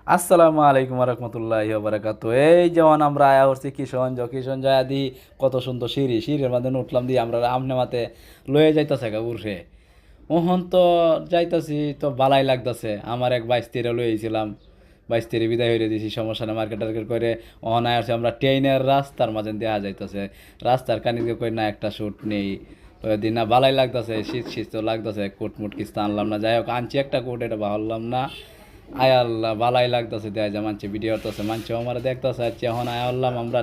আসসালামু আলাইকুম রহমতুল্লাহি বারাকাতু। এই যেমন আমরা আয়া করছি কিশোরগঞ্জ জয়া দি কত সুন্দর সিঁড়ির মধ্যে উঠলাম দিয়ে আমরা আমনে মাতে লয়ে যাইতাছে গা উঠে। ওহন তো যাইতাছি তো বালাই লাগতাছে। আমার এক বাইশ তেরে লইয়েছিলাম, বাইশ তেরে বিদায় হয়ে দিয়েছি, সমস্যা না, মার্কেট টার্কেট করে। ওহন আয়া আমরা ট্রেনের রাস্তার মাঝে দেওয়া যাইতাছে, রাস্তার কানিকে কই না একটা শুট নেই। ওই দিন না বালাই লাগতাছে, শীত শীত তো লাগতাছে, কোট মুট কিস্তা আনলাম না, যাই হোক আনছি একটা কোট, এটা ভাবলাম না। আয় আল্লাহ বালাই লাগতেছে, দেয় যা মানছে ভিডিও করতেছে, মানছে আমার দেখতেছে আচ্ছা। এখন আয় আল্লাহ আমরা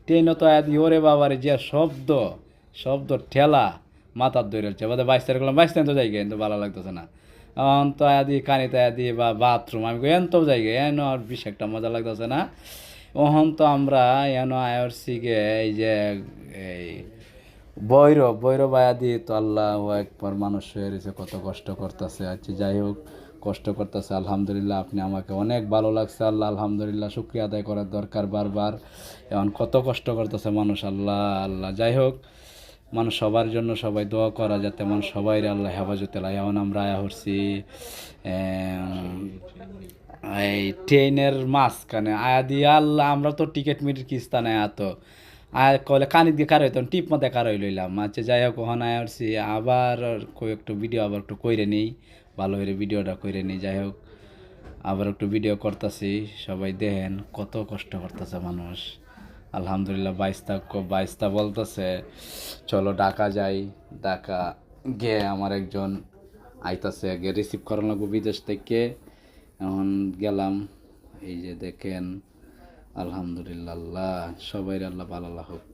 ট্রেনও তো আয় ওরে বাবারে যে শব্দ, শব্দ ঠেলা মাথার দৌড়ে হচ্ছে বাদে। বাইশ তারিখ করলাম, বাইশ তারিখ তো যাই কিন্তু ভালো লাগতেছে না। এখন তো আদি কানিতে আদি বা বাথরুম আমি এন তো যাই গে এন আর বেশ একটা মজা লাগতেছে না। ওহন তো আমরা এন আয়রসি গে এই যে এই বৈরব আয়াদি তো আল্লাহ একবার মানুষ হয়ে রয়েছে, কত কষ্ট করতেছে। আচ্ছা যাই হোক, কষ্ট করতেছে আলহামদুলিল্লাহ। আপনি আমাকে অনেক ভালো লাগছে আল্লাহ, আলহামদুলিল্লাহ, শুক্রিয়া আদায় করার দরকার বারবার। এখন কত কষ্ট করতেছে মানুষ, আল্লাহ আল্লাহ। যাই হোক, মানুষ সবার জন্য সবাই দোয়া করা যাতে মানুষ সবাই আল্লাহ হেফাজতে লাগে। এখন আমরা আয়া হচ্ছি এই ট্রেনের মাঝখানে আয়া দিয়ে আল্লাহ, আমরা তো টিকিট মিটির কিস্তা নেই এত আর কলে কানি দিয়ে কার হইতাম টিপ মধ্যে কার হই লইলাম। আচ্ছা যাই হোক, ওখানে আসছি আবার একটু ভিডিও আবার একটু কইরে নিই, ভালো করে ভিডিওটা কইরে নিই। যাই হোক, আবার একটু ভিডিও করতেছি, সবাই দেখেন কত কষ্ট করতেছে মানুষ। আলহামদুলিল্লাহ, বাইশটা বলতেছে চলো ঢাকা যাই। ঢাকা গিয়ে আমার একজন আইতাছে, গিয়ে রিসিভ করানো লাগবো বিদেশ থেকে। এখন গেলাম, এই যে দেখেন আলহামদুলিল্লাহ, আল্লাহ সবাই আল্লাহ ভালো হোক,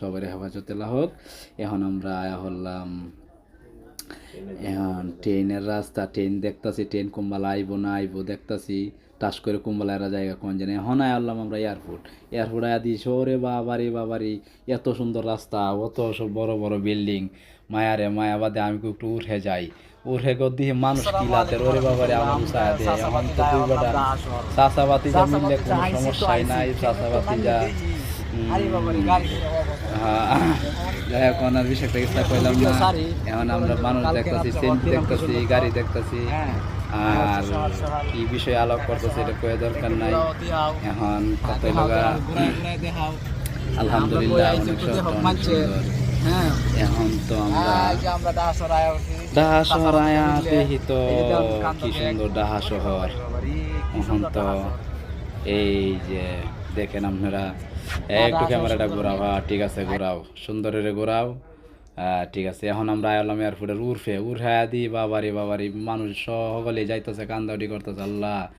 সবাই হেফাজতে হোক। এখন আমরা আয়া হলাম, এখন ট্রেনের রাস্তা, ট্রেন দেখতাছি, ট্রেন কুম্বালা আইব না আইব দেখতাছি। টাস করে কুম্বালা এরা জায়গা কোন জানে। এখন আয় আল্লাম আমরা এয়ারপোর্ট আয়া দিয়েছি। ওরে বাবারি এত সুন্দর রাস্তা, অত সব বড় বড় বিল্ডিং, মায়ারে মায়াবাদে আমি একটু উঠে যাই। উঠে দিয়ে মানুষ কিলাতের, ওরে বাবারে আমার উৎসাহ দেয়। এখন তো দুই বেটা চাষাবাতি যা মিললে কোনো সমস্যাই নাই, চাষাবাতি যা যাই হোক, ওনার বিষয়টা ইচ্ছা করলাম না। এখন আমরা মানুষ দেখতেছি, সেন্ট দেখতেছি, গাড়ি দেখতেছি, আর কি বিষয়ে আলোক করতেছে এটা কয়ে দরকার নাই। এখন কত লগা আলহামদুলিল্লাহ অনেক সুন্দর। এখন তো আমরা ডাহা শহর আয়া দেখি তো কি সুন্দর ডাহা শহর। এখন তো এই যে দেখেন আপনারা, একটু ক্যামেরাটা ঘোরাও, হ্যাঁ ঠিক আছে ঘোরাও, সুন্দরের ঘোরাও, ঠিক আছে। এখন আমরা আইলাম এয়ারপোর্টের উর্ফে দিই, বাবারি মানুষ সকলে যাইতেছে, কান্দাউটি করতেছে, আল্লাহ।